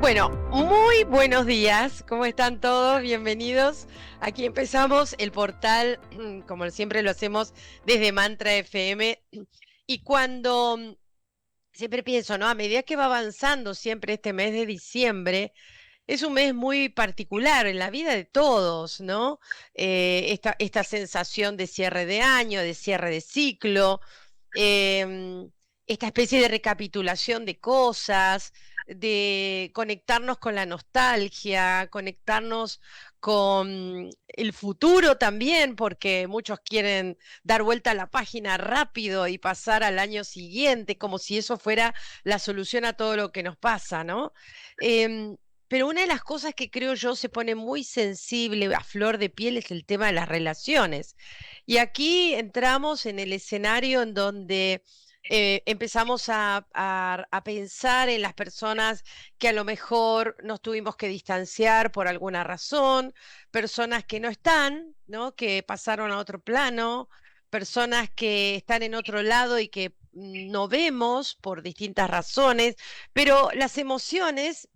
Bueno, muy buenos días, ¿cómo están todos? Bienvenidos. Aquí empezamos el portal, como siempre lo hacemos desde Mantra FM. Y cuando siempre pienso, ¿no? A medida que va avanzando siempre este mes de diciembre, es un mes muy particular en la vida de todos, ¿no? Esta sensación de cierre de año, de cierre de ciclo, em, esta especie de recapitulación de cosas, de conectarnos con la nostalgia, conectarnos con el futuro también, porque muchos quieren dar vuelta a la página rápido y pasar al año siguiente, como si eso fuera la solución a todo lo que nos pasa, ¿no? Em, pero una de las cosas que creo yo se pone muy sensible, a flor de piel, es el tema de las relaciones. Y aquí entramos en el escenario en donde empezamos a pensar en las personas que a lo mejor nos tuvimos que distanciar por alguna razón, personas que no están, ¿no? Que pasaron a otro plano, personas que están en otro lado y que no vemos por distintas razones, pero las emociones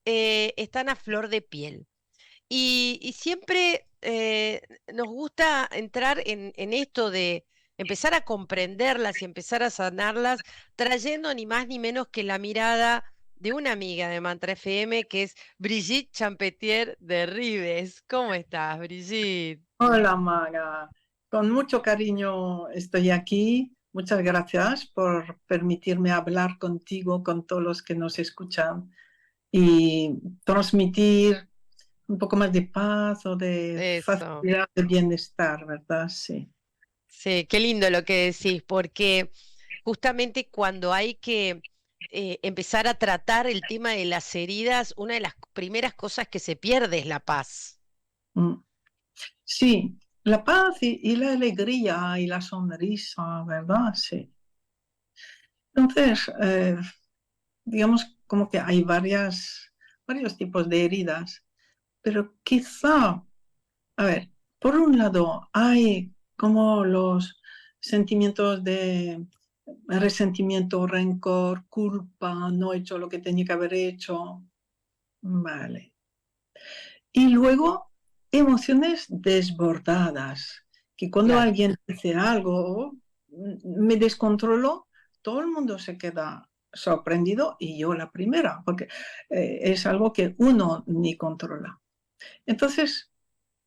están a flor de piel. Y siempre nos gusta entrar en esto de empezar a comprenderlas y empezar a sanarlas, trayendo ni más ni menos que la mirada de una amiga de Mantra FM, que es Brigitte Champetier de Ribes. ¿Cómo estás, Brigitte? Hola Mara, con mucho cariño estoy aquí. Muchas gracias por permitirme hablar contigo, con todos los que nos escuchan y transmitir un poco más de paz o de Eso. facilidad de bienestar, ¿verdad? Sí. Sí, qué lindo lo que decís, porque justamente cuando hay que empezar a tratar el tema de las heridas, una de las primeras cosas que se pierde es la paz. Mm. Sí, la paz y la alegría y la sonrisa, ¿verdad? Sí. Entonces, digamos como que hay varios tipos de heridas, pero quizá. A ver, por un lado, hay como los sentimientos de resentimiento, rencor, culpa, no he hecho lo que tenía que haber hecho. Vale. Y luego, emociones desbordadas, que cuando Claro. alguien dice algo, me descontrolo, todo el mundo se queda sorprendido y yo la primera, porque es algo que uno ni controla. Entonces,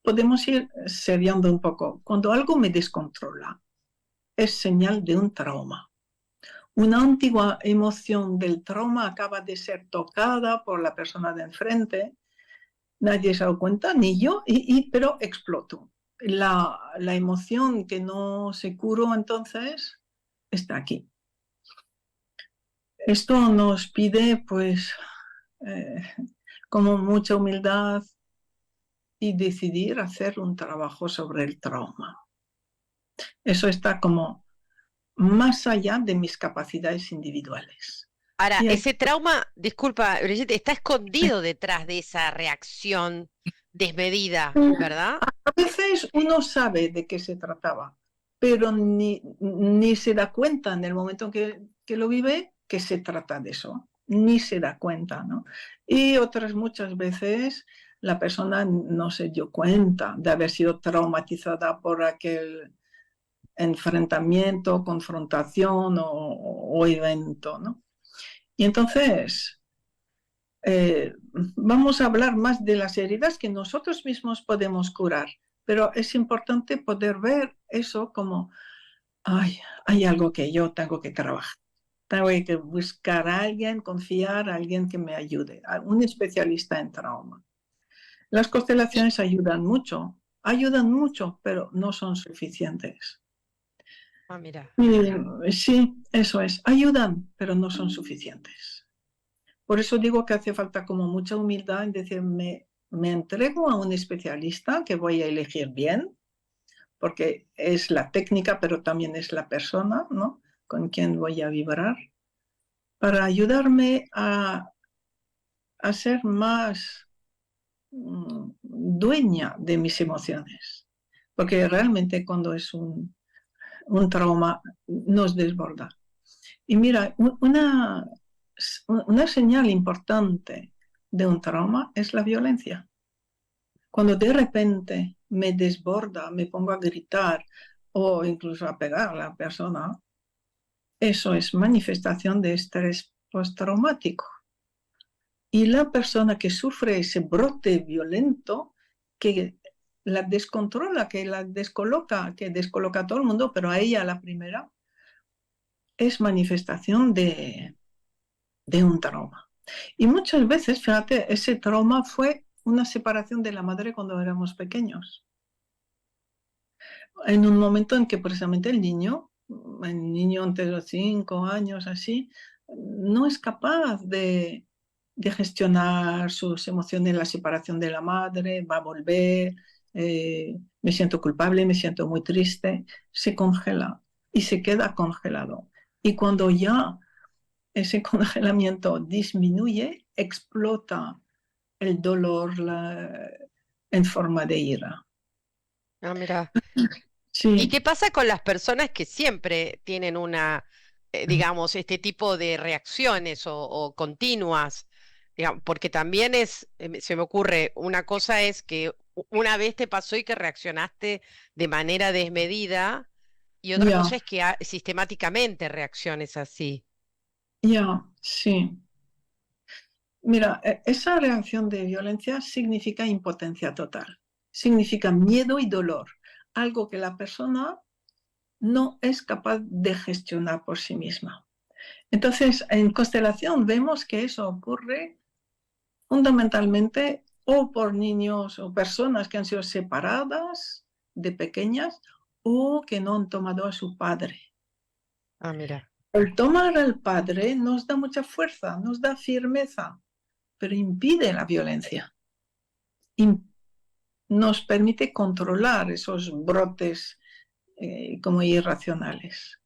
podemos ir seriando un poco. Cuando algo me descontrola, es señal de un trauma. Una antigua emoción del trauma acaba de ser tocada por la persona de enfrente, nadie se ha dado cuenta, ni yo, pero explotó. La emoción que no se curó entonces está aquí. Esto nos pide, pues, eh, como mucha humildad y decidir hacer un trabajo sobre el trauma. Eso está como más allá de mis capacidades individuales. Ahora, Y hay, ese trauma, disculpa, Brigitte, está escondido detrás de esa reacción desmedida, ¿verdad? a veces uno sabe de qué se trataba, pero ni se da cuenta en el momento que lo vive que se trata de eso, ni se da cuenta, ¿no? Y otras muchas veces la persona no se dio cuenta de haber sido traumatizada por aquel enfrentamiento, confrontación o evento, ¿no? Y entonces, vamos a hablar más de las heridas que nosotros mismos podemos curar, pero es importante poder ver eso como, ay, hay algo que yo tengo que trabajar. Tengo que buscar a alguien, confiar a alguien que me ayude, a un especialista en trauma. Las Y, constelaciones ayudan mucho, pero no son suficientes. mira, Sí, eso es, ayudan, pero no son suficientes. Por eso digo que hace falta como mucha humildad en decir, me entrego a un especialista que voy a elegir bien, porque es la técnica, pero también es la persona, ¿no? Con quien voy a vibrar, para ayudarme a ser más dueña de mis emociones. Porque realmente cuando es un trauma nos desborda. Y mira, una señal importante de un trauma es la violencia. Cuando de repente me desborda, me pongo a gritar o incluso a pegar a la persona, eso es manifestación de estrés postraumático. Y la persona que sufre ese brote violento, que la descontrola, que la descoloca, que descoloca a todo el mundo, pero a ella la primera, es manifestación de un trauma. Y muchas veces, fíjate, ese trauma fue una separación de la madre cuando éramos pequeños. En un momento en que precisamente el niño entre los 5 años, así, no es capaz de gestionar sus emociones, la separación de la madre, va a volver, me siento culpable, me siento muy triste, se congela y se queda congelado. Y cuando ya ese congelamiento disminuye, explota el dolor en forma de ira. Ah, mira. ¿Y Sí, qué pasa con las personas que siempre tienen digamos, este tipo de reacciones o continuas? Digamos, porque también se me ocurre, una cosa es que una vez te pasó y que reaccionaste de manera desmedida, y otra ya, cosa es que sistemáticamente reacciones así. ya, sí. Mira, esa reacción de violencia significa impotencia total, significa miedo y dolor, algo que la persona no es capaz de gestionar por sí misma. Entonces, en constelación vemos que eso ocurre fundamentalmente o por niños o personas que han sido separadas de pequeñas o que no han tomado a su padre. Ah, mira, El tomar al padre nos da mucha fuerza, nos da firmeza, pero impide la violencia. Nos permite controlar esos brotes como irracionales.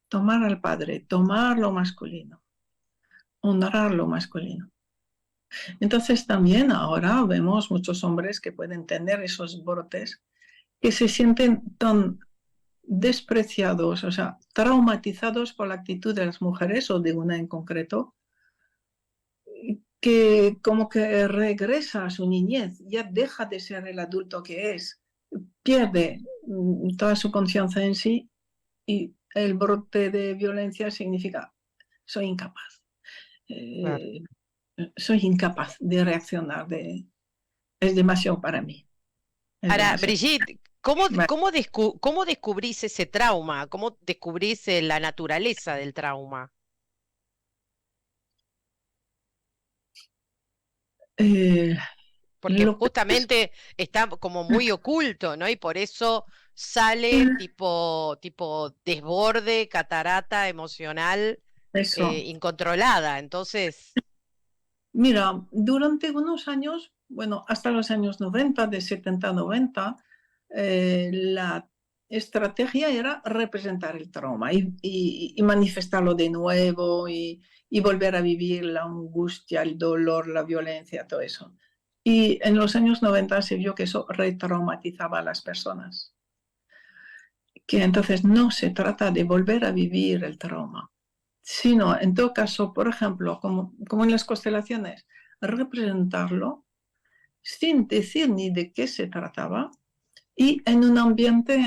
Tomar al padre, tomar lo masculino, honrar lo masculino. Entonces también ahora vemos muchos hombres que pueden tener esos brotes que se sienten tan despreciados, o sea, traumatizados por la actitud de las mujeres o de una en concreto, que como que regresa a su niñez, ya deja de ser el adulto que es, pierde toda su confianza en sí y el brote de violencia significa soy incapaz, claro. eh, soy incapaz de reaccionar, es demasiado para mí, es Ahora, demasiado. Brigitte, Vale. cómo descubrís ese trauma? ¿Cómo descubrís la naturaleza del trauma? Eh, Porque lo que es, justamente está como muy oculto, ¿no? Y por eso sale eh, tipo desborde, catarata emocional eso. incontrolada. Entonces, Mira, durante unos años, bueno, hasta los años 90, de 70 a 90, la estrategia era representar el trauma y manifestarlo de nuevo y volver a vivir la angustia, el dolor, la violencia, todo eso. Y en los años 90 se vio que eso retraumatizaba a las personas, que entonces no se trata de volver a vivir el trauma, sino en todo caso, por ejemplo, como en las constelaciones, representarlo sin decir ni de qué se trataba y en un ambiente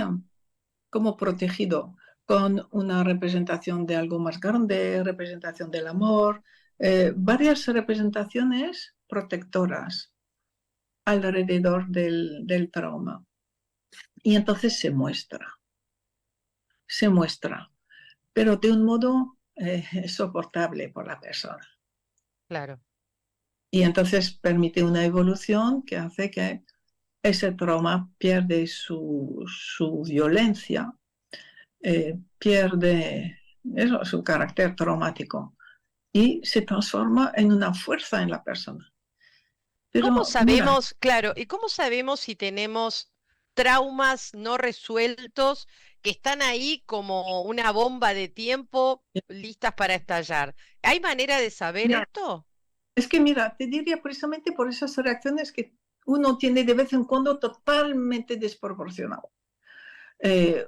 como protegido, con una representación de algo más grande, representación del amor, varias representaciones protectoras alrededor del trauma. Y entonces se muestra, pero de un modo soportable por la persona. claro. Y entonces permite una evolución que hace que ese trauma pierde su violencia, pierde eso, su carácter traumático y se transforma en una fuerza en la persona. ¿Cómo Pero mira, sabemos, claro, y cómo sabemos si tenemos traumas no resueltos que están ahí como una bomba de tiempo listas para estallar? ¿Hay manera de saber mira, esto? es que mira, te diría precisamente por esas reacciones que uno tiene de vez en cuando totalmente desproporcionado. Eh,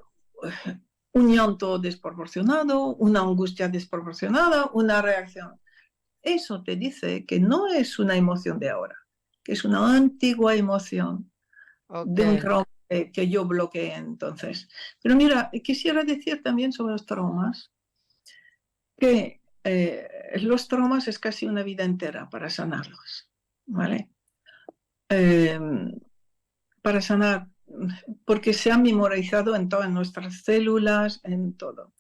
un llanto desproporcionado, una angustia desproporcionada, una reacción. eso te dice que no es una emoción de ahora, que es una antigua emoción de un Ok. trauma que yo bloqueé entonces. Pero mira, quisiera decir también sobre los traumas que los traumas es casi una vida entera para sanarlos, ¿vale? Eh, para sanar, porque se han memorizado en todas nuestras células, en todo.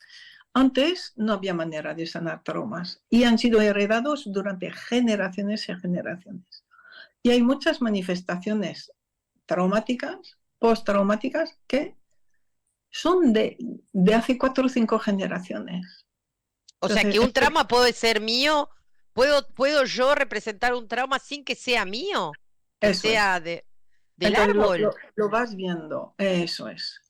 Antes no había manera de sanar traumas y han sido heredados durante generaciones y generaciones. Y hay muchas manifestaciones traumáticas, postraumáticas, que son de hace 4 o 5 generaciones. O sea, Entonces, que un trauma puede ser mío. ¿Puedo yo representar un trauma sin que sea mío? Que eso es. sea del Entonces árbol. lo vas viendo, eso es.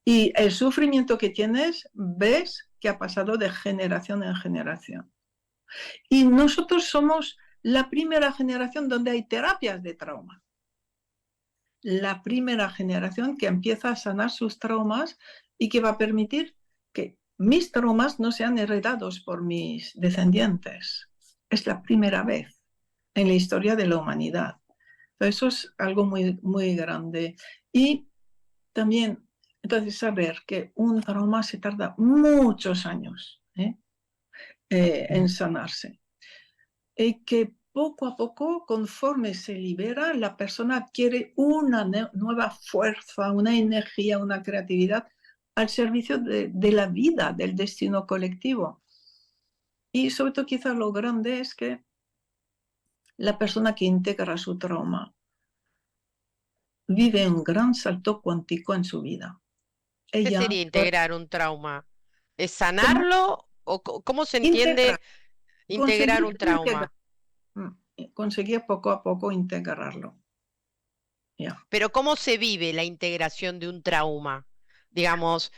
Y el sufrimiento que tienes, ves que ha pasado de generación en generación. Y nosotros somos la primera generación donde hay terapias de trauma. La primera generación que empieza a sanar sus traumas y que va a permitir que mis traumas no sean heredados por mis descendientes. Es la primera vez en la historia de la humanidad. Eso es algo muy, muy grande. Y también, entonces, saber que un trauma se tarda muchos años en sanarse. Y que poco a poco, conforme se libera, la persona adquiere una nueva fuerza, una energía, una creatividad al servicio de la vida, del destino colectivo. Y sobre todo quizás lo grande es que la persona que integra su trauma vive un gran salto cuántico en su vida. ¿Qué Ella sería integrar un trauma? ¿Es como sanarlo? ¿O cómo se entiende integra, integrar conseguir un integrar, trauma? conseguir poco a poco integrarlo. Ya. Pero ¿cómo se vive la integración de un trauma? Digamos,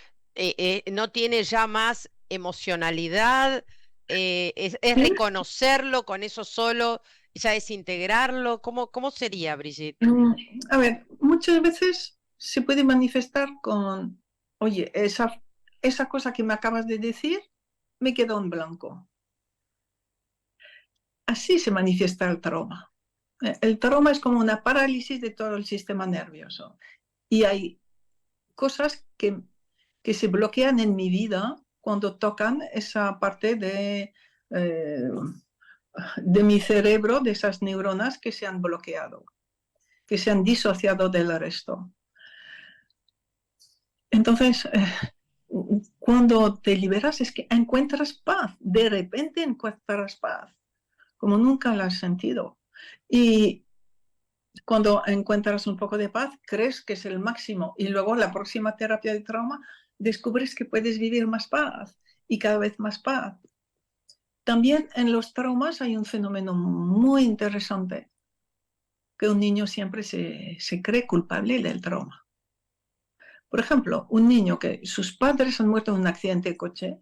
no tiene ya más emocionalidad, es Sí, reconocerlo con eso solo, ya es integrarlo. ¿Cómo sería, Brigitte? mm, a ver, muchas veces se puede manifestar con, oye, esa cosa que me acabas de decir me quedó en blanco. Así se manifiesta el trauma. El trauma es como una parálisis de todo el sistema nervioso. Y hay cosas que se bloquean en mi vida cuando tocan esa parte de mi cerebro, de esas neuronas que se han bloqueado, que se han disociado del resto. Entonces, cuando te liberas es que encuentras paz, de repente encuentras paz, como nunca la has sentido. Y cuando encuentras un poco de paz, crees que es el máximo. Y luego la próxima terapia de trauma, descubres que puedes vivir más paz y cada vez más paz. También en los traumas hay un fenómeno muy interesante, que un niño siempre se cree culpable del trauma. Por ejemplo, un niño que sus padres han muerto en un accidente de coche,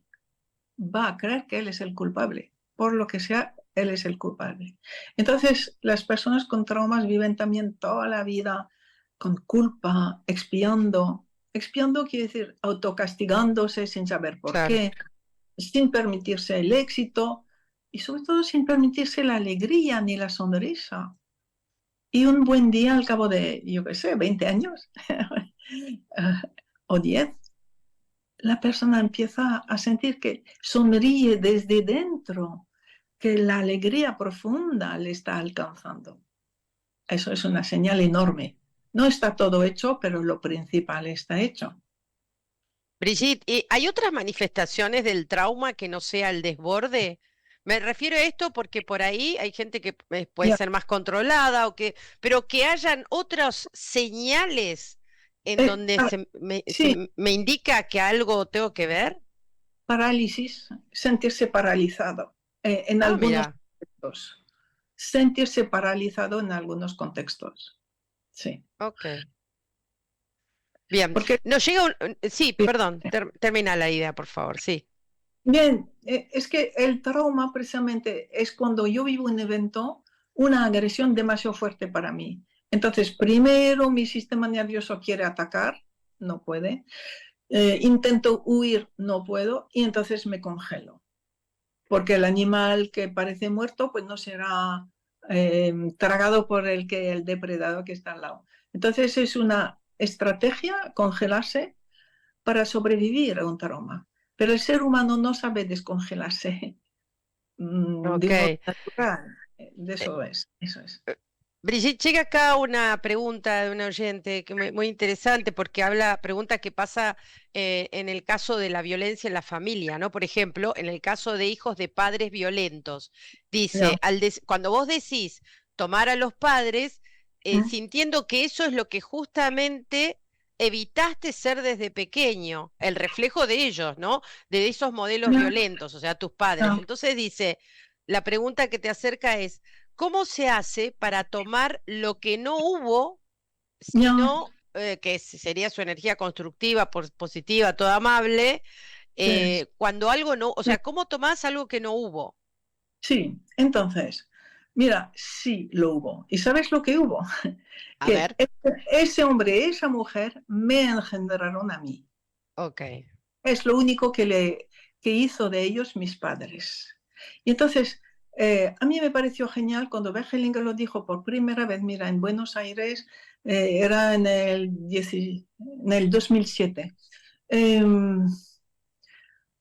va a creer que él es el culpable. Por lo que sea, él es el culpable. Entonces, las personas con traumas viven también toda la vida con culpa, expiando. Expiando quiere decir autocastigándose sin saber por Claro. qué, sin permitirse el éxito y sobre todo sin permitirse la alegría ni la sonrisa. Y un buen día al cabo de, yo qué sé, 20 años o 10, la persona empieza a sentir que sonríe desde dentro, que la alegría profunda le está alcanzando. Eso es una señal enorme. No está todo hecho, pero lo principal está hecho. Brigitte, ¿hay otras manifestaciones del trauma que no sea el desborde? Me refiero a esto porque por ahí hay gente que puede Ya, ser más controlada pero que hayan otras señales en donde ah, sí, me indica que algo tengo que ver. parálisis, sentirse paralizado en Ah, algunos mira, contextos. Sentirse paralizado en algunos contextos. Sí. ok. Bien. Porque Nos llega sí, perdón, termina la idea, por favor, sí. bien, es que el trauma precisamente es cuando yo vivo un evento, una agresión demasiado fuerte para mí. Entonces, primero mi sistema nervioso quiere atacar, no puede. Intento huir, no puedo, y entonces me congelo. porque el animal que parece muerto pues no será tragado por el depredador que está al lado. Entonces es una estrategia congelarse para sobrevivir a un trauma. Pero el ser humano no sabe descongelarse de Ok. un modo natural. De eso es, eso es. Brigitte, llega acá una pregunta de una oyente que muy interesante porque pregunta qué pasa en el caso de la violencia en la familia, ¿no? Por ejemplo, en el caso de hijos de padres violentos. Ya. Dice, cuando vos decís tomar a los padres, ¿Mm? sintiendo que eso es lo que justamente evitaste ser desde pequeño, el reflejo de ellos, ¿no? De esos modelos Ya, violentos, o sea, tus padres. ya, Entonces dice, la pregunta que te acerca es, ¿cómo se hace para tomar lo que no hubo, ya, sino sería su energía constructiva, positiva, toda amable, sí, cuando algo no, o sí. sea, ¿cómo tomás algo que no hubo? Sí, entonces, mira, sí lo hubo. ¿Y sabes lo que hubo? A Que ver, ese hombre, esa mujer me engendraron a mí. ok. Es lo único que hizo de ellos mis padres. Y entonces, a mí me pareció genial cuando Bergelinger lo dijo por primera vez, mira, en Buenos Aires, era en el 2007. Eh,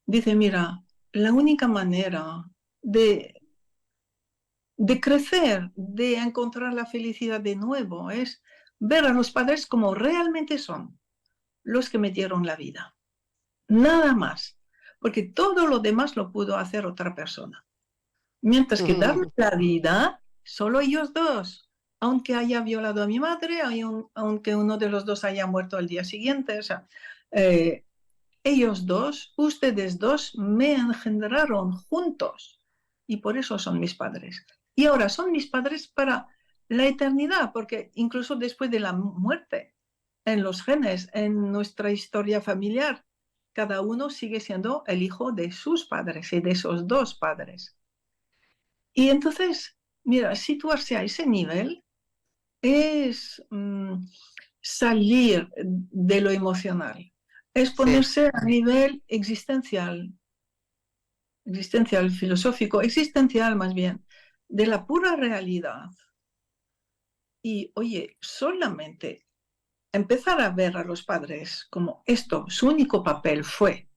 Dice, mira, la única manera de, de crecer, de encontrar la felicidad de nuevo, es ver a los padres como realmente son, los que me dieron la vida. Nada más, porque todo lo demás lo pudo hacer otra persona. Mientras que darme la vida, solo ellos dos, aunque haya violado a mi madre, aunque uno de los dos haya muerto al día siguiente, o sea, eh, ellos dos, ustedes dos, me engendraron juntos y por eso son mis padres. Y ahora son mis padres para la eternidad, porque incluso después de la muerte, en los genes, en nuestra historia familiar, cada uno sigue siendo el hijo de sus padres y de esos dos padres. Y entonces, mira, situarse a ese nivel es salir de lo emocional, es Sí, ponerse a nivel existencial, filosófico, existencial más bien, de la pura realidad. Y oye, solamente empezar a ver a los padres como esto, su único papel fue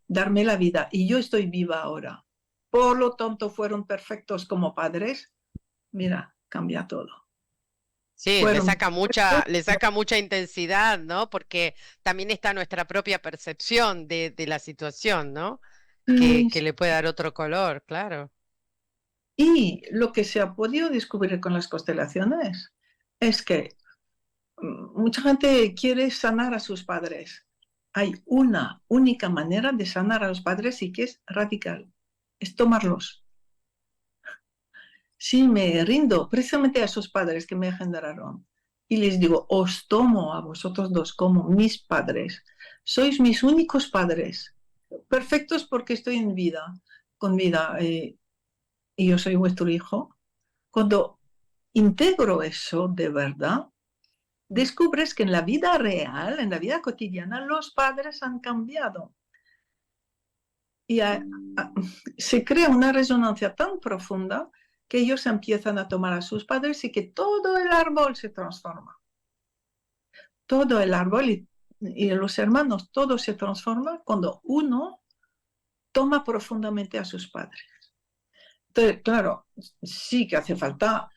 darme la vida y yo estoy viva ahora. Por lo tanto, fueron perfectos como padres. Mira, cambia todo. sí, Fueron perfectos. le saca mucha intensidad, ¿no? Porque también está nuestra propia percepción de la situación, ¿no? Sí, Que le puede dar otro color, claro. y lo que se ha podido descubrir con las constelaciones es que mucha gente quiere sanar a sus padres. Hay una única manera de sanar a los padres y que es radical, es tomarlos. Sí, me rindo precisamente a esos padres que me generaron y les digo, os tomo a vosotros dos como mis padres. Sois mis únicos padres, perfectos porque estoy en vida, con vida, y yo soy vuestro hijo. Cuando integro eso de verdad, descubres que en la vida real, en la vida cotidiana, los padres han cambiado y se crea una resonancia tan profunda que ellos empiezan a tomar a sus padres y que todo el árbol se transforma. Todo el árbol y los hermanos, todo se transforma cuando uno toma profundamente a sus padres. Entonces, claro, sí que hace falta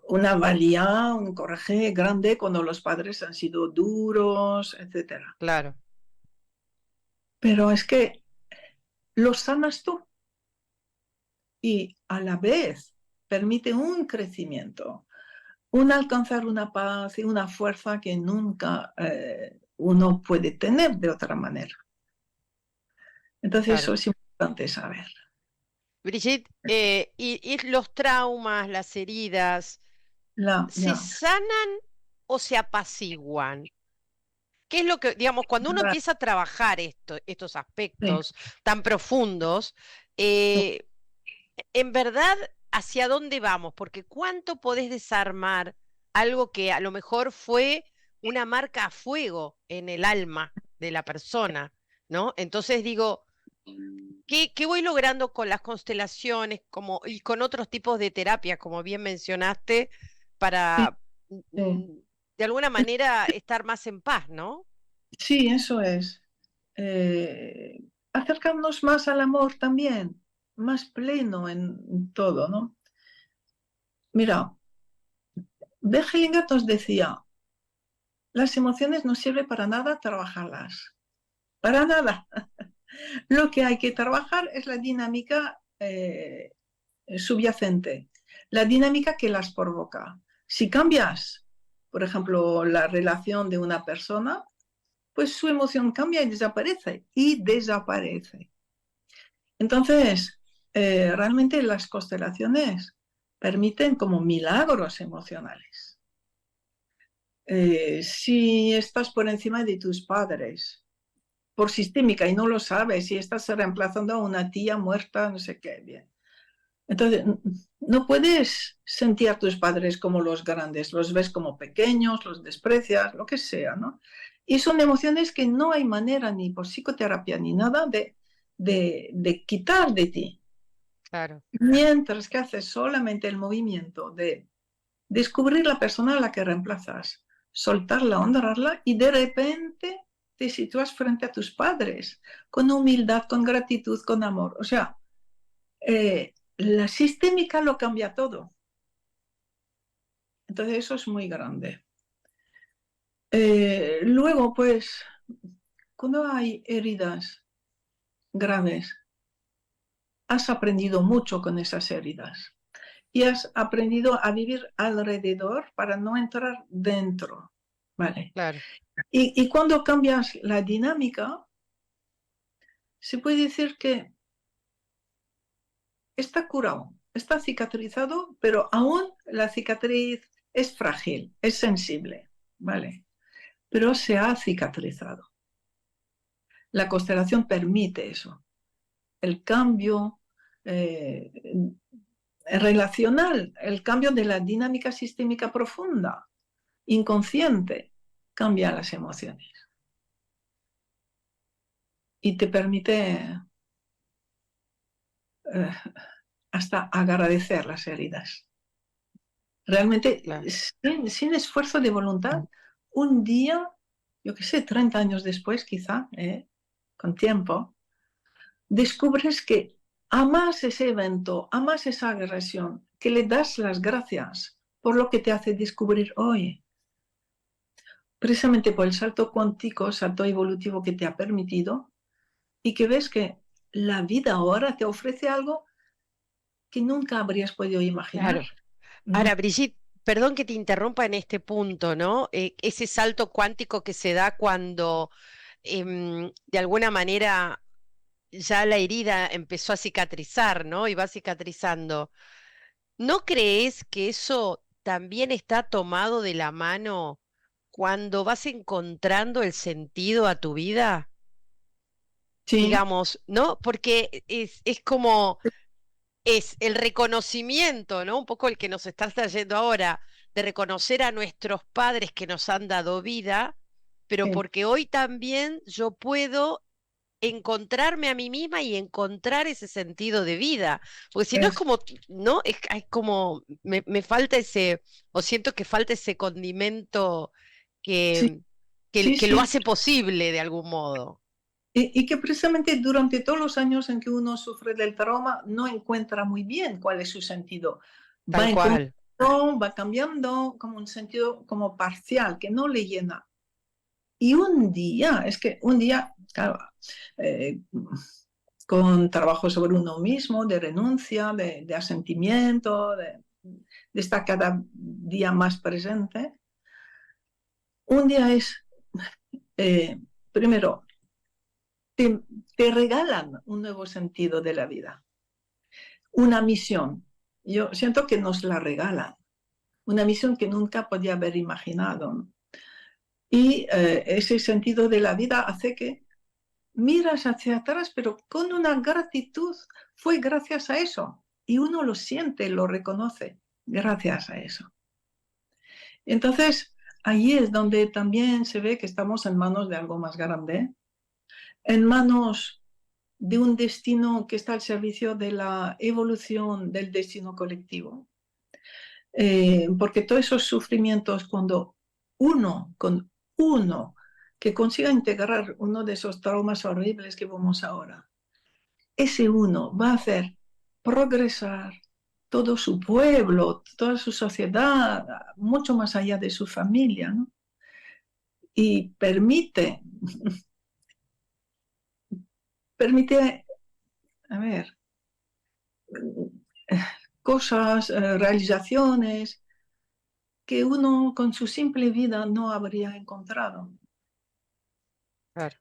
una valía, un coraje grande cuando los padres han sido duros, etcétera. Claro. Pero es que los sanas tú y a la vez permite un crecimiento, un alcanzar una paz y una fuerza que nunca uno puede tener de otra manera. Entonces Claro. eso es importante saber. Brigitte, y los traumas, las heridas, ¿se Ya, sanan o se apaciguan? ¿Qué es lo que, digamos, cuando uno empieza a trabajar estos sí, aspectos tan profundos, sí, eh, en verdad, ¿hacia dónde vamos? Porque ¿cuánto podés desarmar algo que a lo mejor fue una marca a fuego en el alma de la persona, ¿no? Entonces digo, ¿Qué voy logrando con las constelaciones y con otros tipos de terapias, como bien mencionaste, Sí, para sí. de alguna manera estar más en paz, ¿no? Sí, eso es. Eh, Acercarnos más al amor también, más pleno en todo, ¿no? Mira, Hellinger nos decía, las emociones no sirve para nada trabajarlas, para nada. Lo que hay que trabajar es la dinámica subyacente, la dinámica que las provoca. Si cambias, por ejemplo, la relación de una persona, pues su emoción cambia y desaparece, y desaparece. Entonces, realmente las constelaciones permiten como milagros emocionales. Si estás por encima de tus padres, por sistémica y no lo sabes, si estás reemplazando a una tía muerta, no sé qué, bien. Entonces, no puedes sentir a tus padres como los grandes, los ves como pequeños, los desprecias, lo que sea, ¿no? Y son emociones que no hay manera ni por psicoterapia ni nada de quitar de ti. Claro, Mientras que haces solamente el movimiento de descubrir la persona a la que reemplazas, soltarla, honrarla y de repente te sitúas frente a tus padres con humildad, con gratitud, con amor. O sea, la sistémica lo cambia todo. Entonces eso es muy grande. Luego, pues, cuando hay heridas graves, has aprendido mucho con esas heridas y has aprendido a vivir alrededor para no entrar dentro. ¿Vale? claro, Y cuando cambias la dinámica, se puede decir que está curado, está cicatrizado, pero aún la cicatriz es frágil, es sensible, ¿vale? Pero se ha cicatrizado. La constelación permite eso, el cambio eh, relacional, el cambio de la dinámica sistémica profunda, inconsciente, cambia las emociones y te permite eh, hasta agradecer las heridas. Realmente, claro. sin esfuerzo de voluntad, un día, yo qué sé, 30 años después quizá, con tiempo, descubres que amas ese evento, amas esa agresión, que le das las gracias por lo que te hace descubrir hoy, precisamente por el salto cuántico, salto evolutivo que te ha permitido, y que ves que la vida ahora te ofrece algo que nunca habrías podido imaginar. Claro. ¿No? Ahora, Brigitte, perdón que te interrumpa en este punto, ¿no? Ese salto cuántico que se da cuando de alguna manera ya la herida empezó a cicatrizar, ¿no? Y va cicatrizando. ¿No crees que eso también está tomado de la mano cuando vas encontrando el sentido a tu vida? Sí, Digamos, ¿no? Porque es como es el reconocimiento, ¿no? Un poco el que nos estás trayendo ahora, de reconocer a nuestros padres que nos han dado vida, pero sí, porque hoy también yo puedo encontrarme a mí misma y encontrar ese sentido de vida. Porque si no es es, como, ¿no? Es como, me falta ese, o siento que falta ese condimento sí, que, sí, que lo sí. hace posible de algún modo. Y que precisamente durante todos los años en que uno sufre del trauma no encuentra muy bien cuál es su sentido. Va Tal cual. encontrando, va cambiando como un sentido como parcial, que no le llena. Y un día, es que un día, claro, eh, con trabajo sobre uno mismo, de renuncia, de asentimiento, de estar cada día más presente, un día es, eh, primero, te, te regalan un nuevo sentido de la vida, una misión. Yo siento que nos la regalan, una misión que nunca podía haber imaginado, ¿no? Y ese sentido de la vida hace que miras hacia atrás, pero con una gratitud. Fue gracias a eso. Y uno lo siente, lo reconoce, gracias a eso. Entonces, ahí es donde también se ve que estamos en manos de algo más grande, en manos de un destino que está al servicio de la evolución del destino colectivo. Porque todos esos sufrimientos, cuando con uno que consiga integrar uno de esos traumas horribles que vemos ahora, ese uno va a hacer progresar todo su pueblo, toda su sociedad, mucho más allá de su familia, ¿no? Y permite, a ver, cosas, realizaciones que uno con su simple vida no habría encontrado. Claro.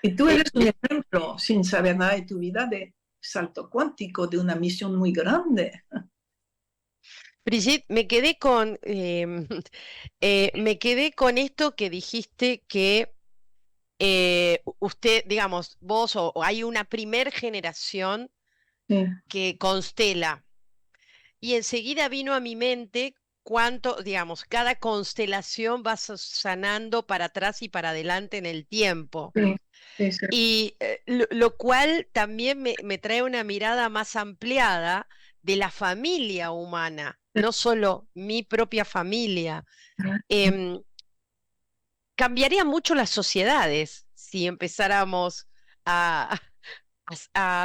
Y tú eres un ejemplo, sin saber nada de tu vida, de salto cuántico, de una misión muy grande. Brigitte, me quedé con esto que dijiste que usted, digamos, vos o hay una primer generación Sí, que constela y enseguida vino a mi mente cuánto, digamos, cada constelación va sanando para atrás y para adelante en el tiempo. sí, sí, sí. Y lo cual también me trae una mirada más ampliada de la familia humana, no solo mi propia familia. Em, Cambiaría mucho las sociedades si empezáramos a,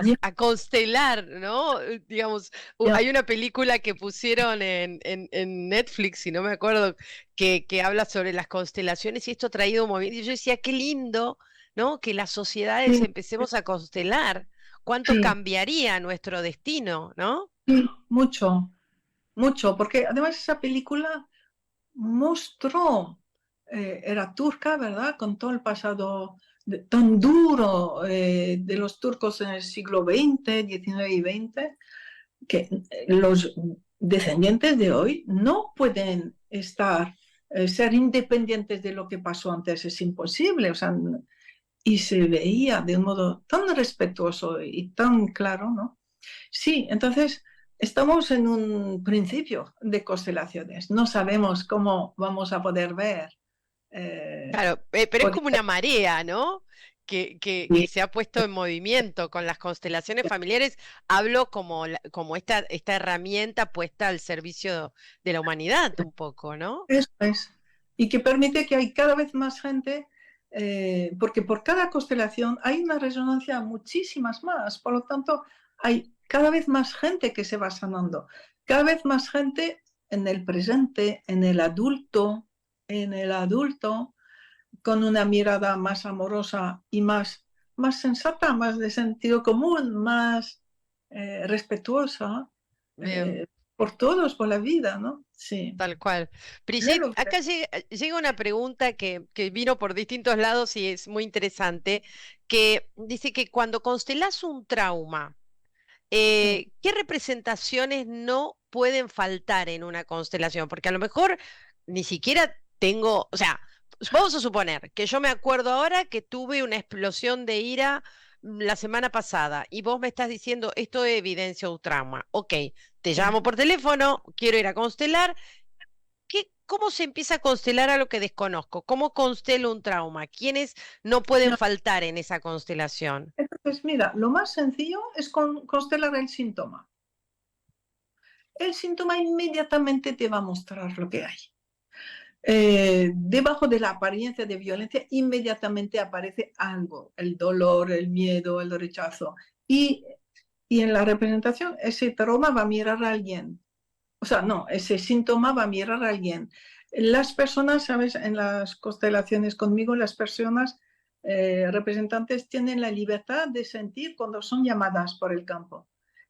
Ya, a constelar, ¿no? Digamos, ya, hay una película que pusieron en Netflix, si no me acuerdo, que habla sobre las constelaciones y esto ha traído un movimiento. Y yo decía, qué lindo, ¿no? Que las sociedades sí, empecemos a constelar. ¿Cuánto sí, cambiaría nuestro destino, ¿no? sí, mucho, mucho, porque además esa película mostró, era turca, ¿verdad? Con todo el pasado tan duro de los turcos en el siglo XX, XIX y XX, que los descendientes de hoy no pueden ser independientes de lo que pasó antes, es imposible. O sea, y se veía de un modo tan respetuoso y tan claro, ¿no? Sí, entonces estamos en un principio de constelaciones. No sabemos cómo vamos a poder ver. eh, Claro, pero es podría- como una marea, ¿no? Que se ha puesto en movimiento con las constelaciones familiares. Hablo como, como esta herramienta puesta al servicio de la humanidad un poco, ¿no? Eso es. Y que permite que hay cada vez más gente, porque por cada constelación hay una resonancia a muchísimas más. Por lo tanto, hay cada vez más gente que se va sanando. Cada vez más gente en el presente, en el adulto, con una mirada más amorosa y más sensata, más de sentido común, más respetuosa Bien, eh, por todos, por la vida, ¿no? Sí. tal cual. Brigitte, Claro, acá llega una pregunta que vino por distintos lados y es muy interesante, que dice que cuando constelás un trauma, sí. ¿qué representaciones no pueden faltar en una constelación? Porque a lo mejor ni siquiera tengo, o sea, vamos a suponer que yo me acuerdo ahora que tuve una explosión de ira la semana pasada y vos me estás diciendo esto evidencia un trauma. Ok, te Sí. llamo por teléfono, quiero ir a constelar. ¿Cómo se empieza a constelar a lo que desconozco? ¿Cómo constelo un trauma? ¿Quiénes no pueden No, faltar en esa constelación? entonces, mira, lo más sencillo es constelar el síntoma. El síntoma inmediatamente te va a mostrar lo que hay. Debajo de la apariencia de violencia, inmediatamente aparece algo, el dolor, el miedo, el rechazo. Y, y en la representación, ese trauma va a mirar a alguien. O sea, no, ese síntoma va a mirar a alguien. Las personas, ¿sabes? En las constelaciones conmigo, las personas representantes tienen la libertad de sentir cuando son llamadas por el campo.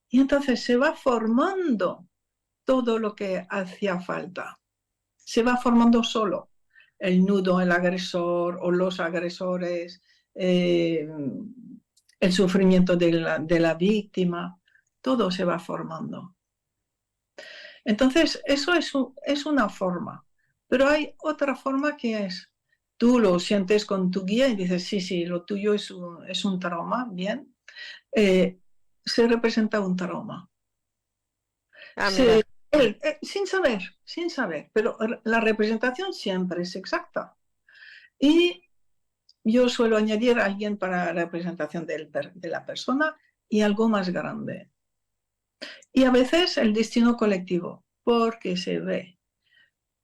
Y entonces se va formando todo lo que hacía falta. Se va formando solo el nudo, el agresor o los agresores, el sufrimiento de la víctima, todo se va formando. Entonces, eso es una forma, pero hay otra forma que es, tú lo sientes con tu guía y dices, sí, sí, lo tuyo es un trauma, bien, eh, se representa un trauma. Ah, mira. Sin saber, pero la representación siempre es exacta. Y yo suelo añadir a alguien para la representación de la persona y algo más grande. Y a veces el destino colectivo, porque se ve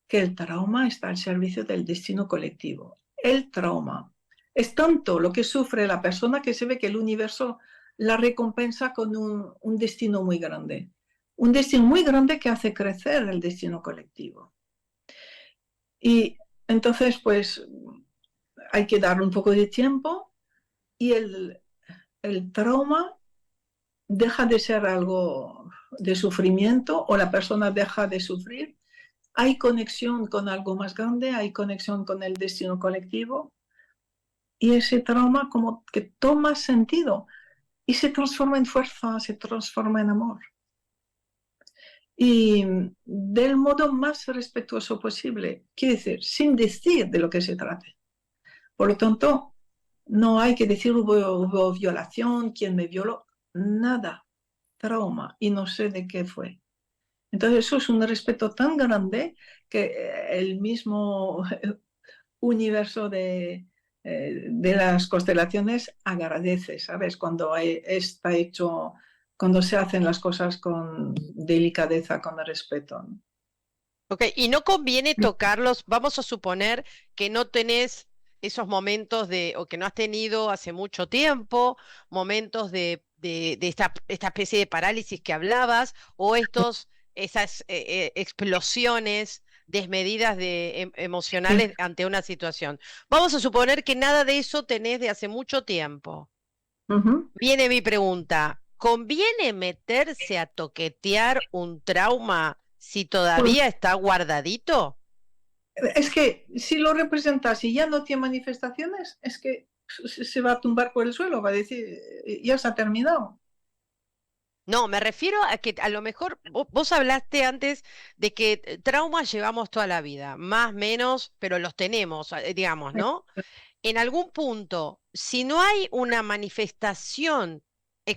que el trauma está al servicio del destino colectivo. El trauma es tanto lo que sufre la persona que se ve que el universo la recompensa con un destino muy grande. Un destino muy grande que hace crecer el destino colectivo. Y entonces, pues, hay que darle un poco de tiempo y el trauma deja de ser algo de sufrimiento o la persona deja de sufrir. Hay conexión con algo más grande, hay conexión con el destino colectivo y ese trauma como que toma sentido y se transforma en fuerza, se transforma en amor. Y del modo más respetuoso posible, quiere decir, sin decir de lo que se trate. Por lo tanto, no hay que decir hubo violación, quién me violó, nada, trauma y no sé de qué fue. Entonces eso es un respeto tan grande que el mismo universo de las constelaciones agradece, ¿sabes? Cuando está hecho, cuando se hacen las cosas con delicadeza, con respeto, ¿no? Ok, y no conviene tocarlos, vamos a suponer que no tenés esos momentos o que no has tenido hace mucho tiempo, momentos de esta especie de parálisis que hablabas, o esas explosiones desmedidas Sí. emocionales ante una situación. Vamos a suponer que nada de eso tenés de hace mucho tiempo. Ujú. Viene mi pregunta, ¿conviene meterse a toquetear un trauma si Pues, todavía está guardadito? es que si lo representas y ya no tiene manifestaciones, es que se va a tumbar por el suelo, va a decir, ya se ha terminado. No, me refiero a que a lo mejor vos hablaste antes de que traumas llevamos toda la vida, más, menos, pero los tenemos, digamos, ¿no? En algún punto, si no hay una manifestación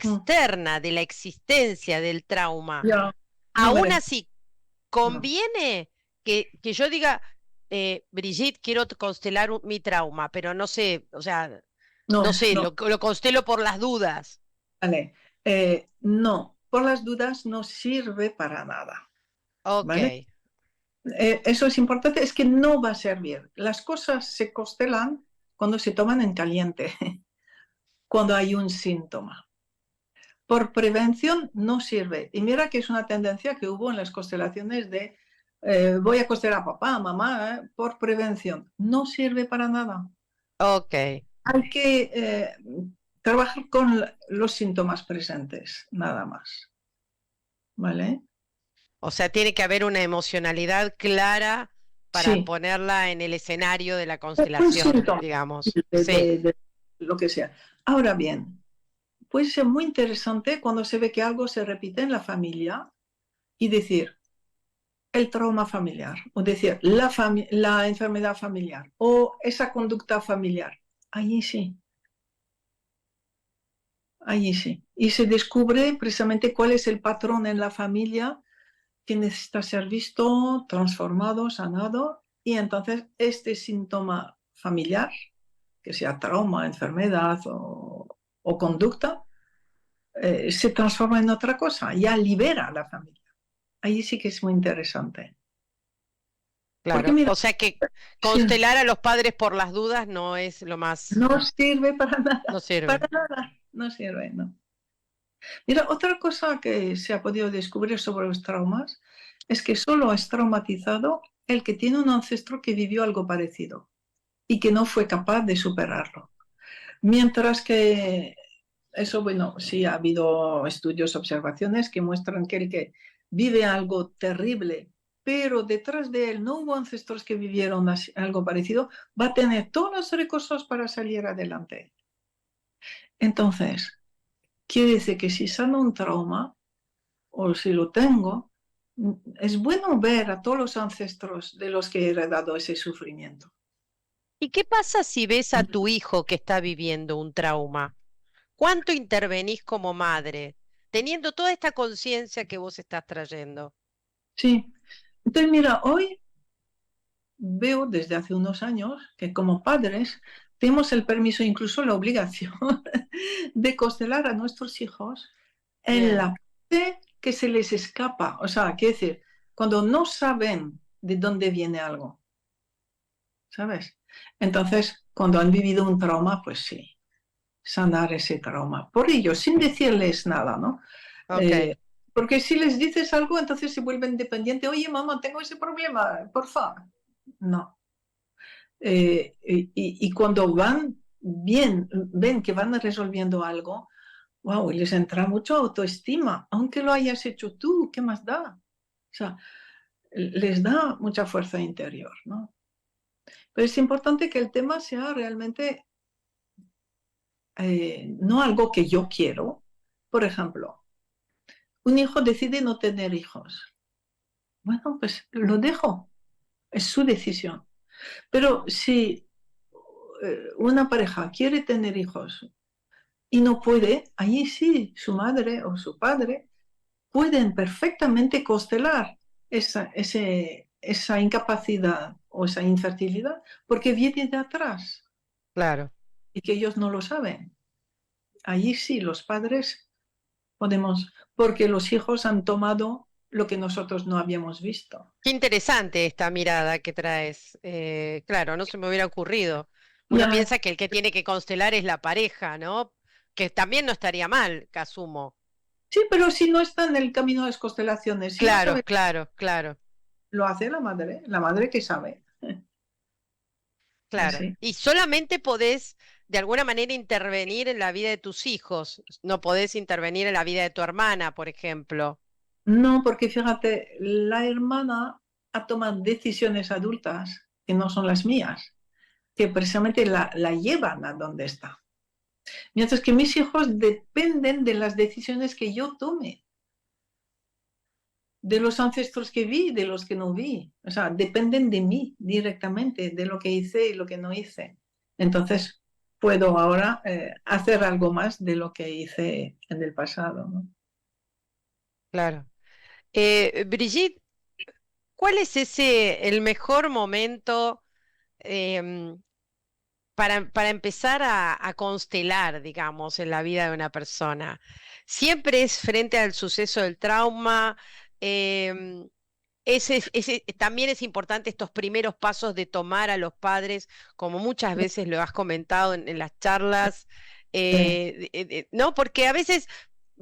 Mm. externa de la existencia del trauma, Ya, no aún merece. así, No, conviene que yo diga, Brigitte, quiero constelar mi trauma, pero no sé, o sea, no no, sé, no. lo constelo por las dudas. Vale. No, por las dudas no sirve para nada, Ok, ¿vale? Eso es importante, es que no va a servir. Las cosas se constelan cuando se toman en caliente, cuando hay un síntoma. Por prevención no sirve. Y mira que es una tendencia que hubo en las constelaciones de voy a constelar a papá, mamá, por prevención. No sirve para nada. ok. Hay que trabajar con los síntomas presentes, nada más. ¿Vale? O sea, tiene que haber una emocionalidad clara para Sí, ponerla en el escenario de la un constelación, síntoma digamos. de, Sí, de lo que sea. Ahora bien, puede ser muy interesante cuando se ve que algo se repite en la familia y decir el trauma familiar, o decir la enfermedad familiar, o esa conducta familiar. Allí sí, allí sí. Y se descubre precisamente cuál es el patrón en la familia que necesita ser visto, transformado, sanado, y entonces este síntoma familiar, que sea trauma, enfermedad o conducta, se transforma en otra cosa, ya libera a la familia. Ahí sí que es muy interesante. Porque claro. mira, O sea que sí, constelar a los padres por las dudas no es lo más, no sirve para no para sirve. nada, no sirve, no. Mira, otra cosa que se ha podido descubrir sobre los traumas es que solo es traumatizado el que tiene un ancestro que vivió algo parecido y que no fue capaz de superarlo. Mientras que eso, bueno, sí ha habido estudios, observaciones que muestran que el que vive algo terrible, pero detrás de él no hubo ancestros que vivieron algo parecido, va a tener todos los recursos para salir adelante. Entonces, quiere decir que si sano un trauma, o si lo tengo, es bueno ver a todos los ancestros de los que he heredado ese sufrimiento. ¿Y qué pasa si ves a tu hijo que está viviendo un trauma? ¿Cuánto intervenís como madre, teniendo toda esta conciencia que vos estás trayendo? Sí. Entonces, mira, hoy veo desde hace unos años que como padres tenemos el permiso, incluso la obligación, de constelar a nuestros hijos en Bien, la parte que se les escapa. O sea, quiere decir, cuando no saben de dónde viene algo, ¿sabes? Entonces, cuando han vivido un trauma, pues sí, sanar ese trauma. Por ello, sin decirles nada, ¿no? ok, Eh, porque si les dices algo, entonces se vuelven dependientes. Oye, mamá, tengo ese problema, por favor. No. Y cuando van bien, ven que van resolviendo algo, wow, les entra mucho autoestima, aunque lo hayas hecho tú, ¿qué más da? O sea, les da mucha fuerza interior, ¿no? Pero es importante que el tema sea realmente no algo que yo quiero. Por ejemplo, un hijo decide no tener hijos. Bueno, pues lo dejo, es su decisión. Pero si una pareja quiere tener hijos y no puede, allí sí, su madre o su padre pueden perfectamente constelar esa incapacidad o esa infertilidad porque viene de atrás claro. y que ellos no lo saben. Allí sí, los padres podemos, porque los hijos han tomado lo que nosotros no habíamos visto. Qué interesante esta mirada que traes. Claro, no se me hubiera ocurrido. Uno Ya, piensa que el que tiene que constelar es la pareja, ¿no? Que también no estaría mal, que asumo. sí, pero si no está en el camino de las constelaciones, si no Claro, sabe, claro, claro, lo hace la madre que sabe. claro. Así. Y solamente podés, de alguna manera, intervenir en la vida de tus hijos. No podés intervenir en la vida de tu hermana, por ejemplo. No, porque fíjate, la hermana ha tomado decisiones adultas que no son las mías, que precisamente la llevan a donde está. Mientras que mis hijos dependen de las decisiones que yo tome, de los ancestros que vi, de los que no vi. O sea, dependen de mí directamente, de lo que hice y lo que no hice. Entonces, puedo ahora hacer algo más de lo que hice en el pasado, ¿no? Claro. Brigitte, ¿cuál es el mejor momento? em, para empezar a constelar, digamos, en la vida de una persona. Siempre es frente al suceso del trauma. em, también es importante estos primeros pasos de tomar a los padres, como muchas veces lo has comentado en las charlas, Sí. ¿no? Porque a veces,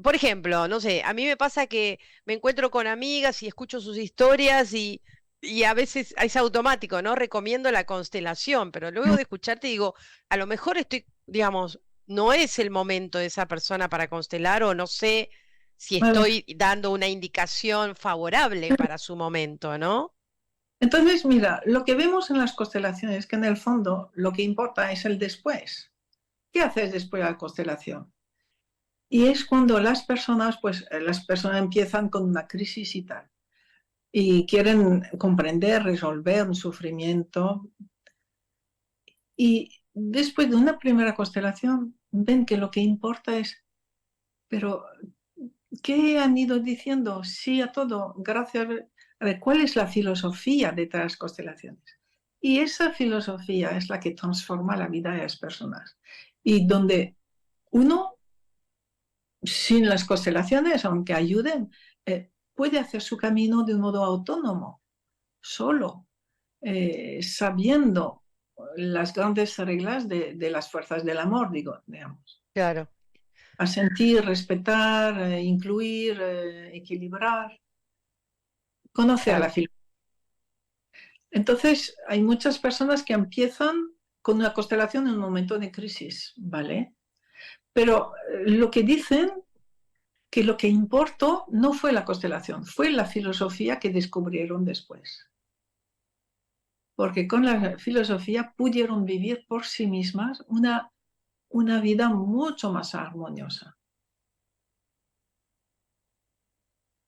por ejemplo, no sé, a mí me pasa que me encuentro con amigas y escucho sus historias y a veces es automático, ¿no? Recomiendo la constelación, pero luego de escucharte digo, a lo mejor estoy, digamos, no es el momento de esa persona para constelar o no sé si Vale. estoy dando una indicación favorable para su momento, ¿no? Entonces, mira, lo que vemos en las constelaciones es que en el fondo lo que importa es el después. ¿Qué haces después de la constelación? Y es cuando las personas empiezan con una crisis y tal, y quieren comprender, resolver un sufrimiento, y después de una primera constelación ven que lo que importa es, pero ¿qué han ido diciendo? Sí a todo, gracias. A ver, ¿cuál es la filosofía detrás de las constelaciones? Y esa filosofía es la que transforma la vida de las personas. Y donde uno, sin las constelaciones, aunque ayuden, puede hacer su camino de un modo autónomo, solo, sabiendo las grandes reglas de las fuerzas del amor, digo, digamos. Claro, A sentir, respetar, incluir, equilibrar, conocer claro. la filosofía. Entonces, hay muchas personas que empiezan con una constelación en un momento de crisis, ¿vale? Pero lo que dicen que lo que importó no fue la constelación, fue la filosofía que descubrieron después. Porque con la filosofía pudieron vivir por sí mismas una vida mucho más armoniosa.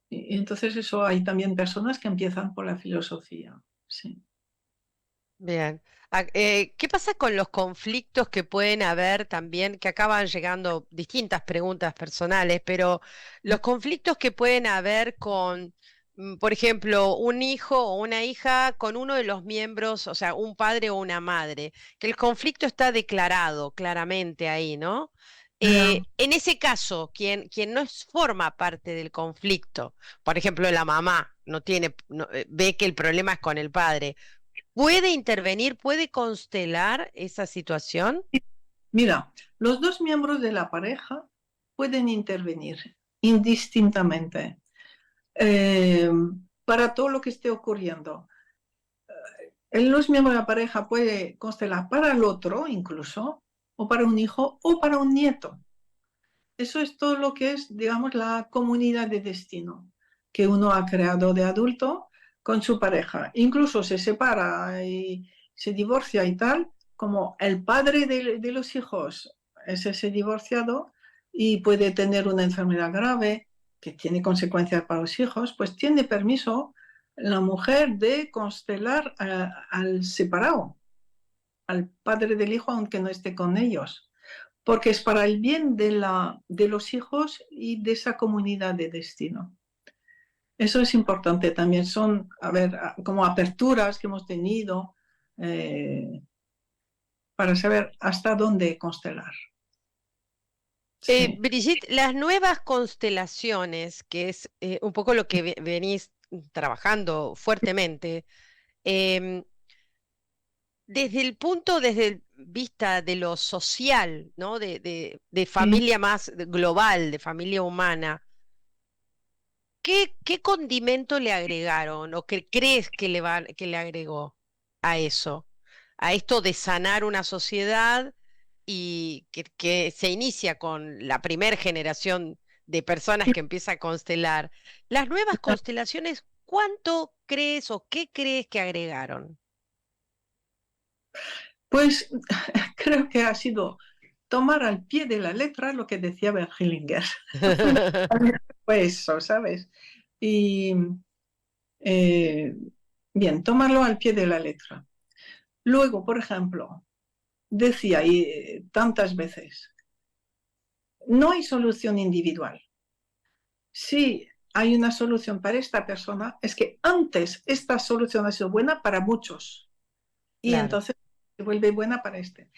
Y entonces eso hay también personas que empiezan por la filosofía. Sí. Bien. ¿Qué pasa con los conflictos que pueden haber también, que acaban llegando distintas preguntas personales, pero los conflictos que pueden haber con por ejemplo, un hijo o una hija con uno de los miembros, o sea, un padre o una madre, que el conflicto está declarado claramente ahí, ¿no? Eh, En ese caso, quien no forma parte del conflicto, por ejemplo, la mamá no tiene, ve que el problema es con el padre, ¿puede intervenir, puede constelar esa situación? Mira, los dos miembros de la pareja pueden intervenir indistintamente eh, para todo lo que esté ocurriendo. El los miembro de la pareja puede constelar para el otro incluso, o para un hijo, o para un nieto. Eso es todo lo que es, digamos, la comunidad de destino que uno ha creado de adulto con su pareja. Incluso se separa y se divorcia y tal, como el padre de los hijos es ese divorciado y puede tener una enfermedad grave que tiene consecuencias para los hijos, pues tiene permiso la mujer de constelar al separado, al padre del hijo, aunque no esté con ellos, porque es para el bien de los hijos y de esa comunidad de destino. Eso es importante también. Son, a ver, como aperturas que hemos tenido para saber hasta dónde constelar. Sí. Brigitte, las nuevas constelaciones, que es un poco lo que venís trabajando fuertemente, em, desde el vista de lo social, ¿no? De Sí. familia más global, de familia humana, ¿qué condimento le agregaron o qué crees que que le agregó a eso? A esto de sanar una sociedad y que se inicia con la primera generación de personas que empieza a constelar. Las nuevas constelaciones, ¿cuánto crees o qué crees que agregaron? Pues creo que ha sido tomar al pie de la letra lo que decía Bergelinger. Fue eso, ¿sabes? Y eh, bien, tomarlo al pie de la letra. Luego, por ejemplo, decía y tantas veces, no hay solución individual. Si hay una solución para esta persona, es que antes esta solución ha sido buena para muchos y Claro. entonces se vuelve buena para este.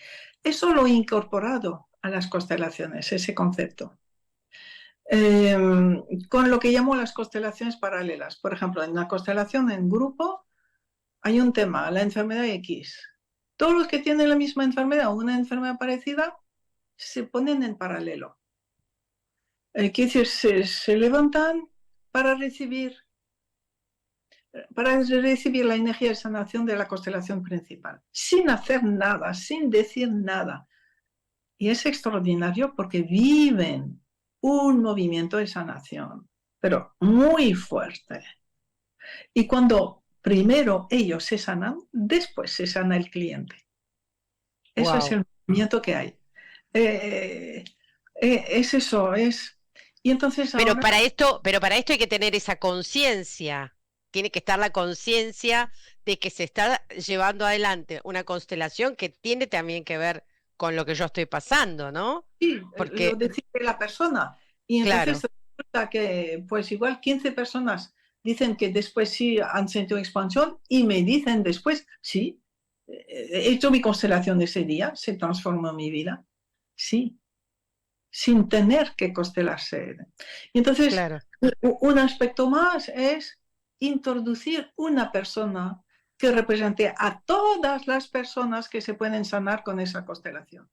Eso lo he incorporado a las constelaciones, ese concepto. Eh, con lo que llamo las constelaciones paralelas. Por ejemplo, en la constelación en grupo hay un tema, la enfermedad X. Todos los que tienen la misma enfermedad o una enfermedad parecida se ponen en paralelo. Quiere decir, se levantan para recibir, para recibir la energía de sanación de la constelación principal, sin hacer nada, sin decir nada. Y es extraordinario porque viven un movimiento de sanación, pero muy fuerte. Y cuando primero ellos se sanan, después se sana el cliente. Eso es Wow. el movimiento que hay. Eh, es eso, es... Y entonces ahora, Pero para esto hay que tener esa conciencia. Tiene que estar la conciencia de que se está llevando adelante una constelación que tiene también que ver con lo que yo estoy pasando, ¿no? sí, lo Porque, decide la persona. Y entonces claro, resulta que, pues igual 15 personas dicen que después sí han sentido expansión y me dicen después, sí, he hecho mi constelación ese día, se transformó mi vida. Sí, sin tener que constelarse. Y entonces, claro. un aspecto más es introducir una persona que represente a todas las personas que se pueden sanar con esa constelación.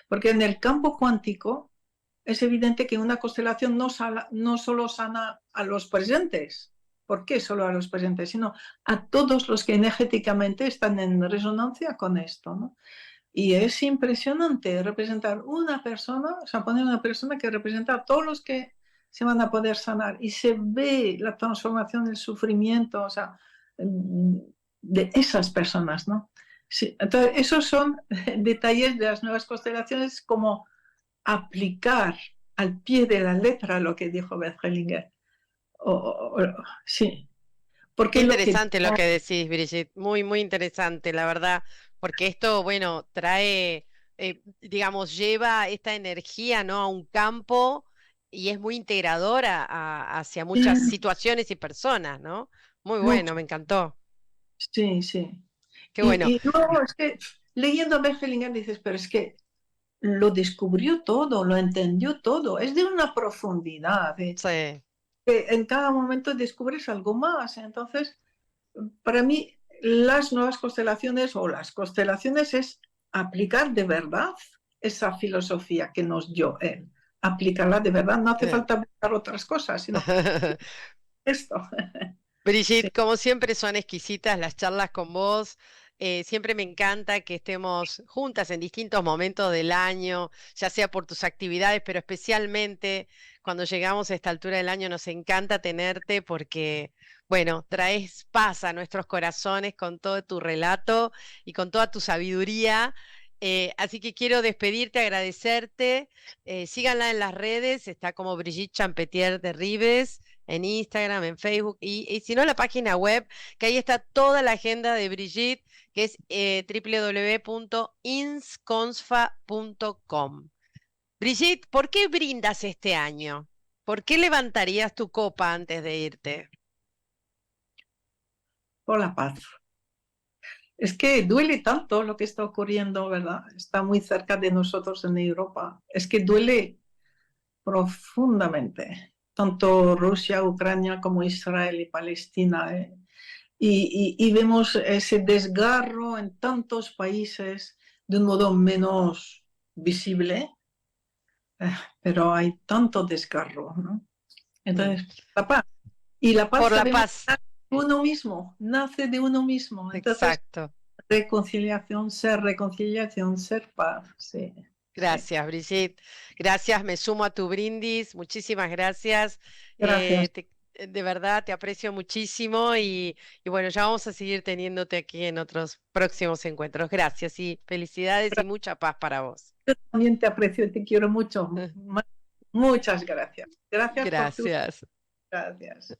Porque en el campo cuántico es evidente que una constelación no solo sana a los presentes. ¿Por qué solo a los presentes? Sino a todos los que energéticamente están en resonancia con esto, ¿no? Y es impresionante representar una persona, o sea, poner una persona que representa a todos los que se van a poder sanar y se ve la transformación del sufrimiento, o sea, de esas personas, ¿no? Sí, entonces, esos son detalles de las nuevas constelaciones, como aplicar al pie de la letra lo que dijo Bert Hellinger. Sí, Qué porque lo que... interesante lo que decís, Brigitte. Muy, muy interesante, la verdad. Porque esto, bueno, trae, digamos, lleva esta energía, ¿no? A un campo y es muy integradora hacia muchas Sí, situaciones y personas, ¿no? Muy mucho, bueno, me encantó. sí, sí. Qué bueno. Y no, es que leyendo a Bergelinger dices, pero es que lo descubrió todo, lo entendió todo, es de una profundidad, Sí. que en cada momento descubres algo más. Entonces, para mí, las nuevas constelaciones o las constelaciones es aplicar de verdad esa filosofía que nos dio él. Aplicarla de verdad, no hace falta aplicar otras cosas, sino esto. Sí, Brigitte, como siempre son exquisitas las charlas con vos. Siempre me encanta que estemos juntas en distintos momentos del año, ya sea por tus actividades, pero especialmente cuando llegamos a esta altura del año nos encanta tenerte porque, bueno, traes paz a nuestros corazones con todo tu relato y con toda tu sabiduría. Así que quiero despedirte, agradecerte. Síganla en las redes, está como Brigitte Champetier de Ribes en Instagram, en Facebook y si no, la página web, que ahí está toda la agenda de Brigitte, que es www.insconsfa.com. Brigitte, ¿por qué brindas este año? ¿Por qué levantarías tu copa antes de irte? por la paz. Es que duele tanto lo que está ocurriendo, ¿verdad? Está muy cerca de nosotros en Europa. Es que duele profundamente, tanto Rusia, Ucrania como Israel y Palestina. Y vemos ese desgarro en tantos países de un modo menos visible, pero hay tanto desgarro, ¿no? Mm. Entonces, la paz. Y la paz Por la sabemos paz, que nace de uno mismo, nace de uno mismo. Entonces, exacto. reconciliación, ser paz. Sí, sí. Gracias, Brigitte. Gracias, me sumo a tu brindis. Muchísimas gracias. Gracias. De verdad, te aprecio muchísimo y bueno, ya vamos a seguir teniéndote aquí en otros próximos encuentros. Gracias y felicidades y mucha paz para vos. Yo también te aprecio y te quiero mucho. Muchas gracias. Gracias por tu... Gracias. Gracias.